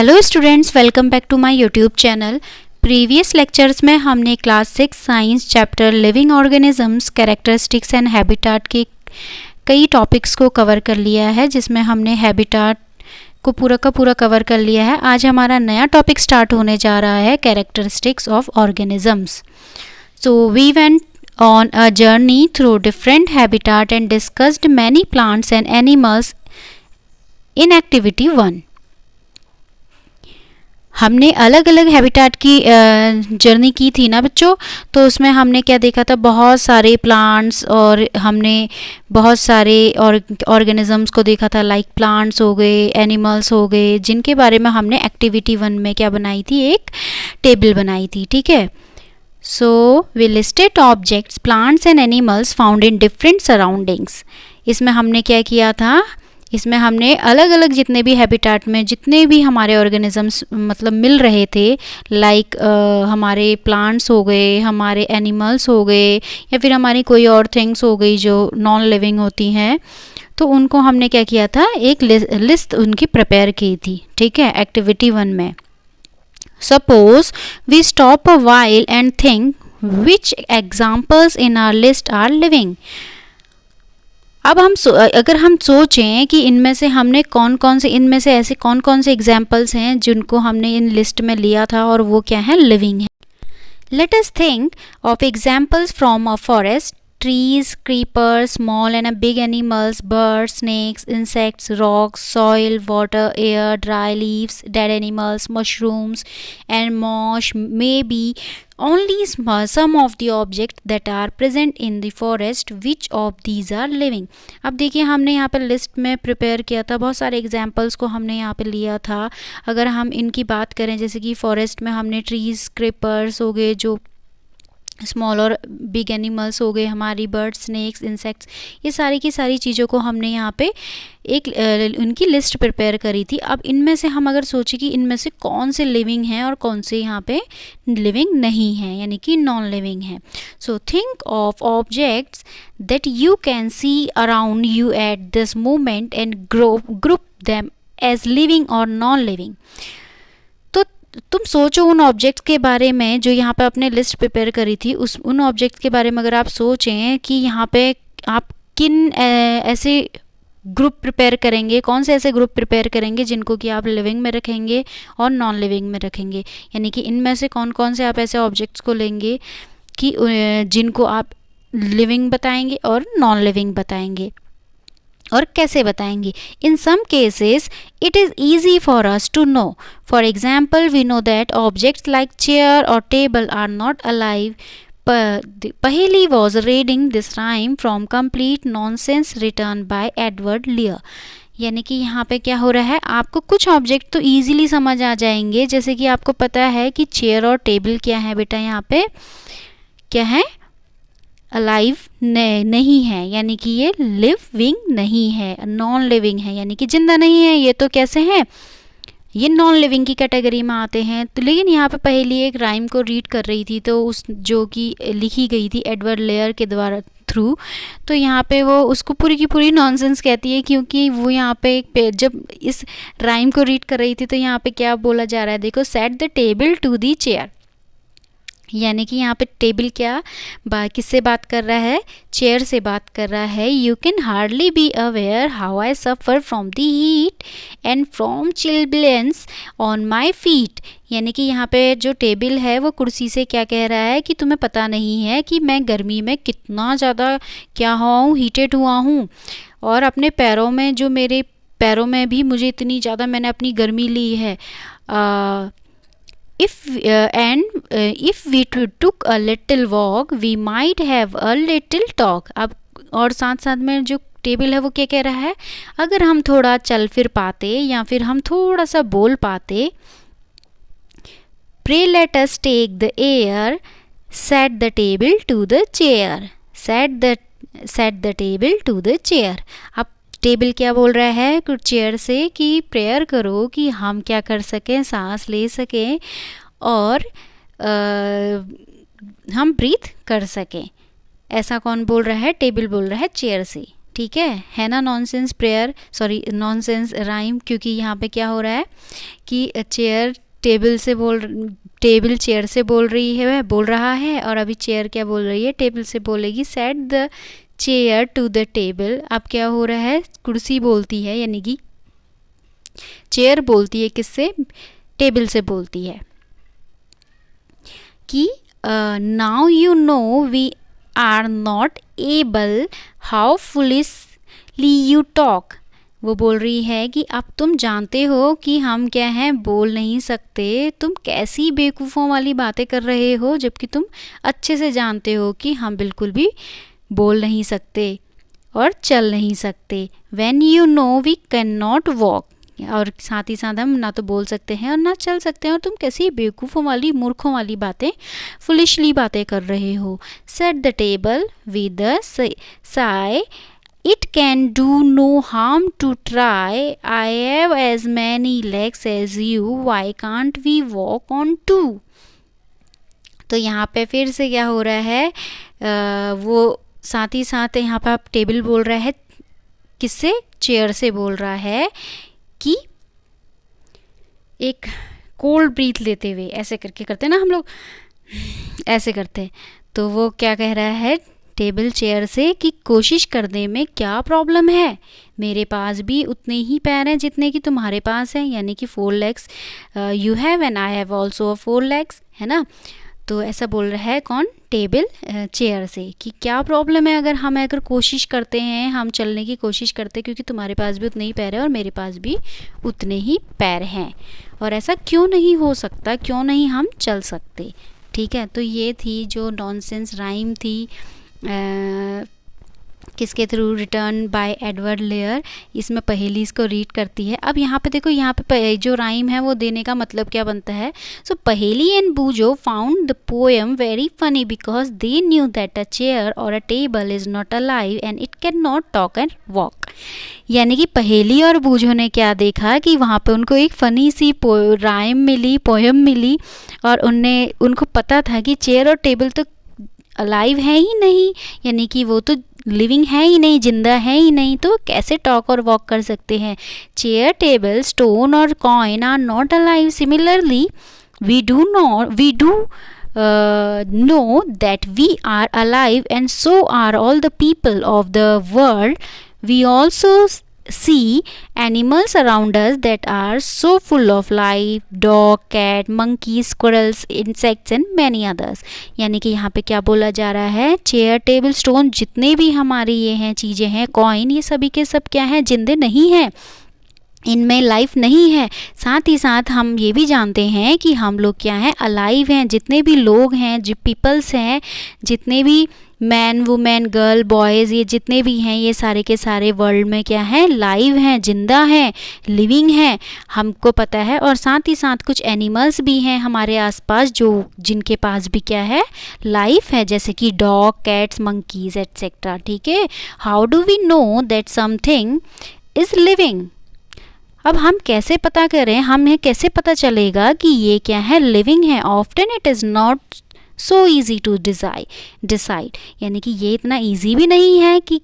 Hello students, welcome back to my YouTube channel. Previous lectures में हमने class 6 science chapter living organisms characteristics and habitat के कई topics को cover कर लिया है, जिसमें हमने हैबिटाट को पूरा का पूरा कवर कर लिया है। आज हमारा नया टॉपिक स्टार्ट होने जा रहा है, characteristics of organisms. So we went on a journey through different habitat and discussed many plants and animals in activity 1. हमने अलग अलग हैबिटाट की जर्नी की थी ना बच्चों, तो उसमें हमने क्या देखा था, बहुत सारे प्लांट्स और हमने बहुत सारे ऑर्गेनिजम्स को देखा था, लाइक प्लांट्स हो गए, एनिमल्स हो गए, जिनके बारे में हमने एक्टिविटी 1 में क्या बनाई थी, एक टेबल बनाई थी। ठीक है, so we listed objects, plants and animals found in different surroundings. इसमें हमने क्या किया था, इसमें हमने अलग अलग जितने भी हैबिटाट में जितने भी हमारे ऑर्गेनिजम्स मतलब मिल रहे थे, लाइक हमारे प्लांट्स हो गए, हमारे एनिमल्स हो गए, या फिर हमारी कोई और थिंग्स हो गई जो नॉन लिविंग होती हैं, तो उनको हमने क्या किया था, एक लिस्ट उनकी प्रिपेयर की थी। ठीक है, एक्टिविटी 1 में। Suppose we stop a while and think which examples in our list are living. अब अगर हम सोचें कि इनमें से हमने इनमें से ऐसे कौन कौन से एग्जाम्पल्स हैं जिनको हमने इन लिस्ट में लिया था और वो क्या है, लिविंग है। Let us think of examples from a forest, trees, creepers, small and big animals, birds, snakes, insects, rocks, soil, water, air, dry leaves, dead animals, mushrooms and moss may be only some of the objects that are present in the forest. Which of these are living? अब देखिए, हमने यहाँ पर list में prepare किया था, बहुत सारे एग्जाम्पल्स को हमने यहाँ पे लिया था। अगर हम इनकी बात करें, जैसे कि फॉरेस्ट में हमने ट्रीज, क्रीपर्स हो गए, जो स्मॉल और बिग एनिमल्स हो गए, हमारी बर्ड, स्नेक्स, इंसेक्ट्स, ये सारी की सारी चीज़ों को हमने यहाँ पे एक उनकी लिस्ट प्रिपेयर करी थी। अब इनमें से हम अगर सोचें कि इनमें से कौन से लिविंग हैं और कौन से यहाँ पे लिविंग नहीं हैं, यानी कि नॉन लिविंग हैं। So think of objects that you can see around you at this moment and group them as living or non living. तुम सोचो उन ऑब्जेक्ट्स के बारे में जो यहाँ पे आपने लिस्ट प्रिपेयर करी थी, उन ऑब्जेक्ट्स के बारे में अगर आप सोचें कि यहाँ पे आप किन ऐसे ग्रुप प्रिपेयर करेंगे, कौन से ऐसे ग्रुप प्रिपेयर करेंगे जिनको कि आप लिविंग में रखेंगे और नॉन लिविंग में रखेंगे, यानी कि इनमें से कौन कौन से आप ऐसे ऑब्जेक्ट्स को लेंगे कि जिनको आप लिविंग बताएंगे और नॉन लिविंग बताएंगे, और कैसे बताएंगे। In some cases it is easy for us to know. For example, we know that objects like chair और table are not alive. Paheli was reading this rhyme from Complete Nonsense written by Edward Lear. यानी कि यहाँ पे क्या हो रहा है, आपको कुछ ऑब्जेक्ट तो ईजिली समझ आ जाएंगे, जैसे कि आपको पता है कि चेयर और टेबल क्या है बेटा, यहाँ पे क्या है, अलाइव नहीं है, यानी कि ये लिविंग नहीं है, नॉन लिविंग है, यानी कि जिंदा नहीं है। ये तो कैसे हैं, ये नॉन लिविंग की कैटेगरी में आते हैं। तो लेकिन यहाँ पे पहले एक राइम को रीड कर रही थी, तो उस जो कि लिखी गई थी एडवर्ड लेयर के द्वारा थ्रू, तो यहाँ पे वो उसको पूरी की पूरी नॉनसेंस कहती है, क्योंकि वो यहाँ पे जब इस राइम को रीड कर रही थी तो यहाँ पे क्या बोला जा रहा है, देखो, set the table to the chair, यानी कि यहाँ पे टेबल क्या किससे बात कर रहा है, चेयर से बात कर रहा है। You can hardly be aware how I suffer from the heat and from chilblains on my feet, यानी कि यहाँ पे जो टेबल है वो कुर्सी से क्या कह रहा है कि तुम्हें पता नहीं है कि मैं गर्मी में कितना ज़्यादा क्या हुआ हूँ, हीटेड हुआ हूँ, और अपने पैरों में, जो मेरे पैरों में भी मुझे इतनी ज़्यादा मैंने अपनी गर्मी ली है। If we took a little walk, we might have a little talk. अब और साथ साथ में जो टेबल है वो क्या कह रहा है, अगर हम थोड़ा चल फिर पाते या फिर हम थोड़ा सा बोल पाते, pray let us take the air, set the table to the chair, set the table to the chair. अब टेबल क्या बोल रहा है कुछ चेयर से कि प्रेयर करो कि हम क्या कर सकें, सांस ले सकें और हम ब्रीथ कर सकें। ऐसा कौन बोल रहा है, टेबल बोल रहा है चेयर से। ठीक है ना nonsense prayer, sorry nonsense rhyme, क्योंकि यहाँ पे क्या हो रहा है कि चेयर टेबल चेयर से बोल रहा है, और अभी चेयर क्या बोल रही है, टेबल से बोलेगी। Set the chair to the table. अब क्या हो रहा है, कुर्सी बोलती है, यानी कि चेयर बोलती है किससे, टेबल से बोलती है कि now you know we are not able, how foolishly you talk. वो बोल रही है कि अब तुम जानते हो कि हम क्या हैं, बोल नहीं सकते, तुम कैसी बेवकूफ़ों वाली बातें कर रहे हो, जबकि तुम अच्छे से जानते हो कि हम बिल्कुल भी बोल नहीं सकते और चल नहीं सकते। When you know we cannot walk, और साथ ही साथ हम ना तो बोल सकते हैं और ना चल सकते हैं, और तुम कैसी बेवकूफ़ों वाली मूर्खों वाली बातें, फुलिशली बातें कर रहे हो। Set the table with a sigh, it can do no harm to try, I have as many legs as you, why can't we walk on two। तो यहाँ पे फिर से क्या हो रहा है, वो साथ ही साथ यहाँ पे आप टेबल बोल रहा है किससे, चेयर से बोल रहा है कि एक कोल्ड ब्रीथ लेते हुए, ऐसे करके करते हैं ना हम लोग, ऐसे करते हैं, तो वो क्या कह रहा है टेबल चेयर से कि कोशिश करने में क्या प्रॉब्लम है, मेरे पास भी उतने ही पैर हैं जितने कि तुम्हारे पास हैं, यानी कि 4 legs you have and I have also 4 legs, है ना। तो ऐसा बोल रहा है कौन, टेबल चेयर से, कि क्या प्रॉब्लम है अगर कोशिश करते हैं, हम चलने की कोशिश करते हैं, क्योंकि तुम्हारे पास भी उतने ही पैर हैं और मेरे पास भी उतने ही पैर हैं, और ऐसा क्यों नहीं हो सकता, क्यों नहीं हम चल सकते। ठीक है, तो ये थी जो नॉनसेंस राइम थी किसके through, return bye Edward layer. इसमें पहेली इसको रीड करती है। अब यहाँ पे देखो, यहाँ पे जो राइम है वो देने का मतलब क्या बनता है। So Paheli and Boojho found the poem very funny because they knew that a chair और a table is not alive and it can not talk and walk. यानी कि पहेली और बूजो ने क्या देखा कि वहाँ पे उनको एक फ़नी सी राइम मिली, पोएम मिली, और उनको पता था कि चेयर और टेबल तो अलाइव है ही नहीं, यानी कि वो तो लिविंग है ही नहीं, जिंदा है ही नहीं, तो कैसे टॉक और वॉक कर सकते हैं। चेयर, टेबल, स्टोन और coin are not alive. Similarly we do know that we are alive and so are all the people of the world. We also see animals around us that are so full of life, dog, cat, monkey, squirrels, insects and many others। यानी कि यहाँ पे क्या बोला जा रहा है, chair, table, stone, जितने भी हमारी ये हैं चीज़ें हैं, कॉइन, ये सभी के सब क्या हैं, जिंदे नहीं हैं, इनमें लाइफ नहीं है। साथ ही साथ हम ये भी जानते हैं कि हम लोग क्या हैं, अलाइव हैं। जितने भी लोग हैं, जो पीपल्स हैं, जितने भी मैन, वुमेन, गर्ल, बॉयज़, ये जितने भी हैं, ये सारे के सारे वर्ल्ड में क्या है, लाइव हैं, जिंदा हैं, लिविंग हैं, हमको पता है। और साथ ही साथ कुछ एनिमल्स भी हैं हमारे आसपास जो जिनके पास भी क्या है, लाइफ है, जैसे कि डॉग, कैट्स, मंकीज एट्सेट्रा। ठीक है, how do we know that something is living. अब हम कैसे पता करें, हमें कैसे पता चलेगा कि ये क्या है, लिविंग है। Often it is not so easy to decide, यानी कि ये इतना ईजी भी नहीं है कि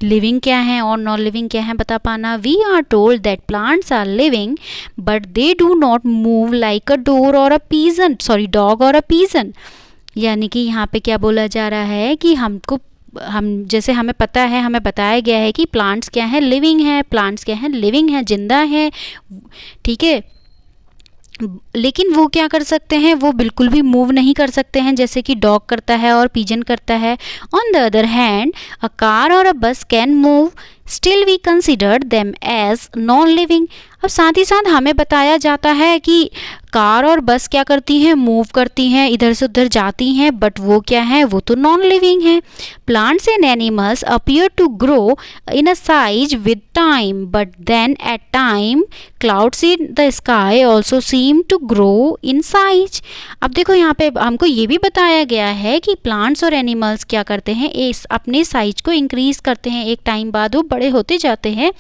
लिविंग क्या है और नॉन लिविंग क्या है बता पाना। We are told that plants are living but they do not move like a dog or a pigeon. यानी कि यहाँ पे क्या बोला जा रहा है कि जैसे हमें पता है, हमें बताया गया है कि प्लांट्स क्या है, लिविंग है, प्लांट्स क्या है, लिविंग है, जिंदा है। ठीक है, लेकिन वो क्या कर सकते हैं, वो बिल्कुल भी मूव नहीं कर सकते हैं जैसे कि डॉग करता है और पिजन करता है। On the other hand a car or a bus can move, still we consider them as non living. अब साथ ही साथ हमें बताया जाता है कि कार और बस क्या करती हैं, मूव करती हैं, इधर से उधर जाती हैं, बट वो क्या है, वो तो नॉन लिविंग है। Plants and animals appear to grow in a size with time but then at time clouds in the sky also seem to grow in size. अब देखो यहाँ पे हमको ये भी बताया गया है कि प्लांट्स और एनिमल्स क्या करते हैं, अपने साइज को इंक्रीज करते हैं, एक टाइम बाद वो बड़े होते जाते हैं,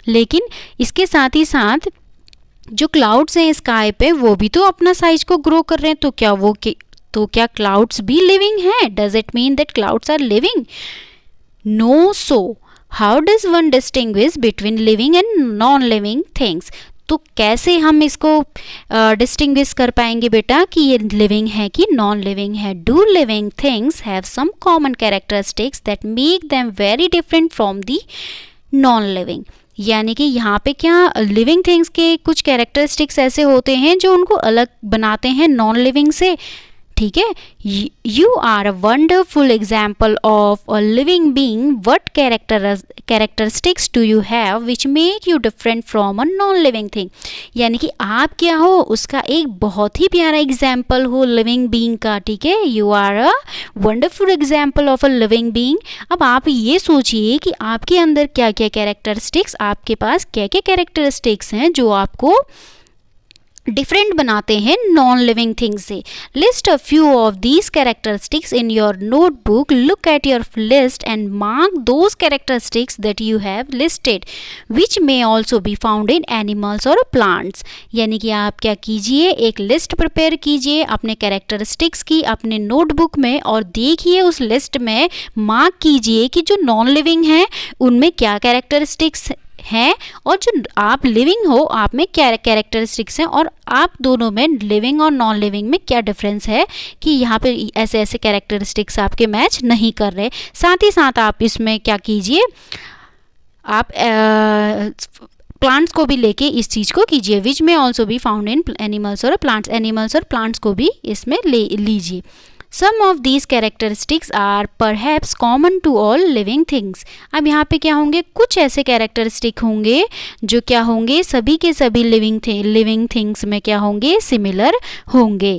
लेकिन इसके साथ ही साथ जो क्लाउड्स हैं स्काई पे वो भी तो अपना साइज को ग्रो कर रहे हैं। तो क्या क्लाउड्स भी लिविंग हैं? Does it mean that clouds are living? No. So how does one distinguish between living and non living things? तो कैसे हम इसको डिस्टिंग्विश कर पाएंगे बेटा कि ये लिविंग है कि नॉन लिविंग है? Do living things have some common characteristics that make them very different from the non living? यानी कि यहाँ पे क्या लिविंग थिंग्स के कुछ कैरेक्टरिस्टिक्स ऐसे होते हैं जो उनको अलग बनाते हैं नॉन लिविंग से, ठीक है? You are a wonderful example of a living being. What characteristics do you have which make you different from a non living thing? यानी कि आप क्या हो, उसका एक बहुत ही प्यारा एग्जाम्पल हो लिविंग बींग का, ठीक है? You are a wonderful example of a living being. अब आप ये सोचिए कि आपके अंदर क्या क्या कैरेक्टरिस्टिक्स, आपके पास क्या क्या कैरेक्टरिस्टिक्स हैं जो आपको डिफरेंट बनाते हैं नॉन लिविंग थिंग्स से. List a few of these characteristics in your notebook. Look at your list and mark those characteristics that you have listed which may also be found in animals और plants. यानी कि आप क्या कीजिए, एक list prepare कीजिए अपने characteristics की अपने नोटबुक में, और देखिए उस लिस्ट में मार्क कीजिए कि जो नॉन लिविंग है उनमें क्या कैरेक्टरिस्टिक्स हैं और जो आप लिविंग हो आप में क्या कैरेक्टरिस्टिक्स हैं, और आप दोनों में लिविंग और नॉन लिविंग में क्या डिफरेंस है कि यहाँ पे ऐसे ऐसे कैरेक्टरिस्टिक्स आपके मैच नहीं कर रहे. साथ ही साथ आप इसमें क्या कीजिए, आप प्लांट्स को भी लेके इस चीज़ को कीजिए. विच में ऑल्सो भी फाउंड इन एनिमल्स और प्लांट्स. एनिमल्स और प्लांट्स को भी इसमें ले लीजिए. Some of these characteristics are perhaps common to all living things. अब यहाँ पे क्या होंगे, कुछ ऐसे कैरेक्टरिस्टिक होंगे जो क्या होंगे, सभी के सभी लिविंग थिंग्स में क्या होंगे, सिमिलर होंगे.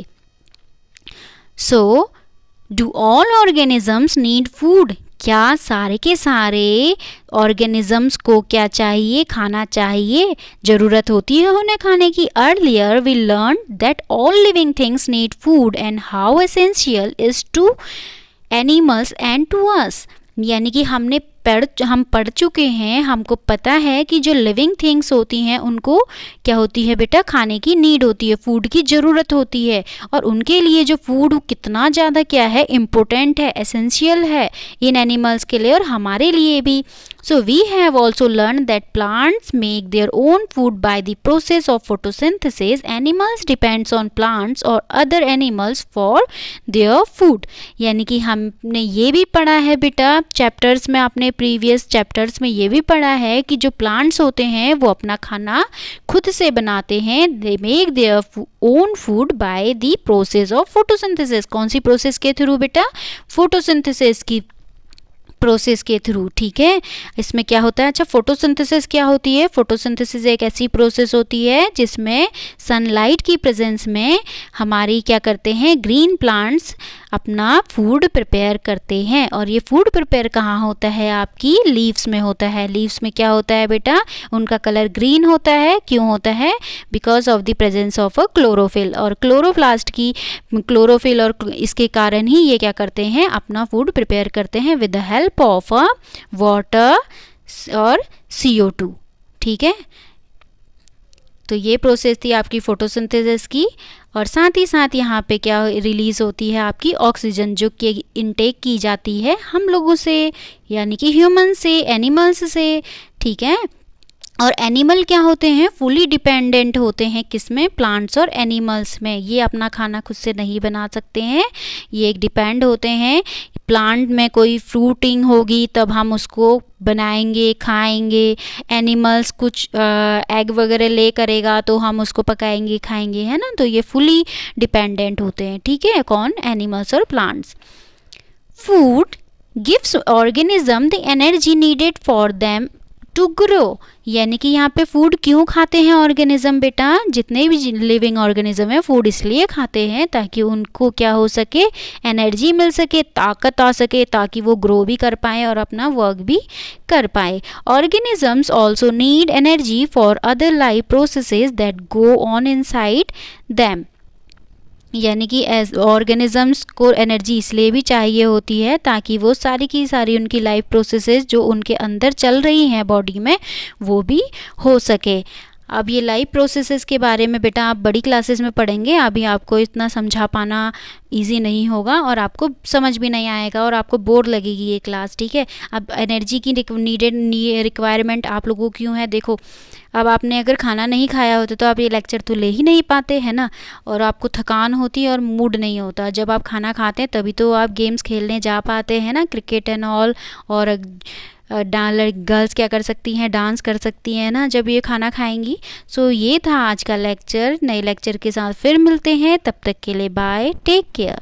So, do all organisms need food? क्या सारे के सारे ऑर्गेनिजम्स को क्या चाहिए, खाना चाहिए, ज़रूरत होती है उन्हें खाने की. Earlier we learn that all living things need food and how essential is to animals and to us. यानी कि हम पढ़ चुके हैं, हमको पता है कि जो लिविंग थिंग्स होती हैं उनको क्या होती है बेटा, खाने की नीड होती है, फूड की ज़रूरत होती है, और उनके लिए जो फूड कितना ज़्यादा क्या है, इम्पोर्टेंट है, एसेंशियल है इन एनिमल्स के लिए और हमारे लिए भी. So we have also learned that plants make their own food by the process of photosynthesis. Animals depends on plants or other animals for their food. यानी कि हमने ये भी पढ़ा है बेटा चैप्टर्स में, अपने प्रीवियस चैप्टर्स में ये भी पढ़ा है कि जो प्लांट्स होते हैं वो अपना खाना खुद से बनाते हैं. They make their own food by the process of photosynthesis. कौन सी प्रोसेस के थ्रू बेटा, फोटोसिंथेसिस की प्रोसेस के थ्रू, ठीक है? इसमें क्या होता है, अच्छा फोटोसिंथेसिस क्या होती है? फोटोसिंथेसिस एक ऐसी प्रोसेस होती है जिसमें सनलाइट की प्रेजेंस में हमारी क्या करते हैं, ग्रीन प्लांट्स अपना फूड प्रिपेयर करते हैं. और ये फूड प्रिपेयर कहाँ होता है, आपकी लीव्स में होता है. लीव्स में क्या होता है बेटा, उनका कलर ग्रीन होता है. क्यों होता है? Because of the presence of a chlorophyll. और क्लोरोप्लास्ट की क्लोरोफिल और इसके कारण ही ये क्या करते हैं, अपना फूड प्रिपेयर करते हैं with the help of a water और CO2, ठीक है? तो ये प्रोसेस थी आपकी फोटोसिंथेसिस की. और साथ ही साथ यहाँ पे क्या रिलीज़ होती है, आपकी ऑक्सीजन जो कि इनटेक की जाती है हम लोगों से, यानी कि ह्यूमन से, एनिमल्स से, ठीक है? और एनिमल क्या होते हैं, फुली डिपेंडेंट होते हैं किसमें, प्लांट्स और एनिमल्स में. ये अपना खाना खुद से नहीं बना सकते हैं, ये एक डिपेंड होते हैं. प्लांट में कोई फ्रूटिंग होगी तब हम उसको बनाएंगे, खाएंगे. एनिमल्स कुछ एग वगैरह ले करेगा तो हम उसको पकाएंगे, खाएंगे, है ना? तो ये फुली डिपेंडेंट होते हैं, ठीक है? कौन, एनिमल्स और plants. Food gives organism the energy needed for them to grow. यानी कि यहाँ पे फूड क्यों खाते हैं ऑर्गेनिज्म बेटा, जितने भी लिविंग ऑर्गेनिज्म है फूड इसलिए खाते हैं ताकि उनको क्या हो सके, एनर्जी मिल सके, ताकत आ सके, ताकि वो ग्रो भी कर पाए और अपना वर्क भी कर पाए. Organisms also need energy for other life processes that go on inside them. यानी कि ऑर्गेनिजम्स को एनर्जी इसलिए भी चाहिए होती है ताकि वो सारी की सारी उनकी लाइफ प्रोसेसेस जो उनके अंदर चल रही हैं बॉडी में वो भी हो सके. अब ये लाइव प्रोसेसेस के बारे में बेटा आप बड़ी क्लासेस में पढ़ेंगे, अभी आपको इतना समझा पाना इजी नहीं होगा और आपको समझ भी नहीं आएगा और आपको बोर लगेगी ये क्लास, ठीक है। अब एनर्जी की रिक्वायरमेंट आप लोगों को क्यों है, देखो अब आपने अगर खाना नहीं खाया होता तो आप ये लेक्चर तो ले ही नहीं पाते है ना, और आपको थकान होती है और मूड नहीं होता। जब आप खाना खाते हैं तभी तो आप गेम्स खेलने जा पाते हैं ना, क्रिकेट एंड ऑल। और गर्ल्स क्या कर सकती हैं, डांस कर सकती हैं ना जब ये खाना खाएंगी। सो ये था आज का लेक्चर, नए लेक्चर के साथ फिर मिलते हैं, तब तक के लिए बाय, टेक केयर।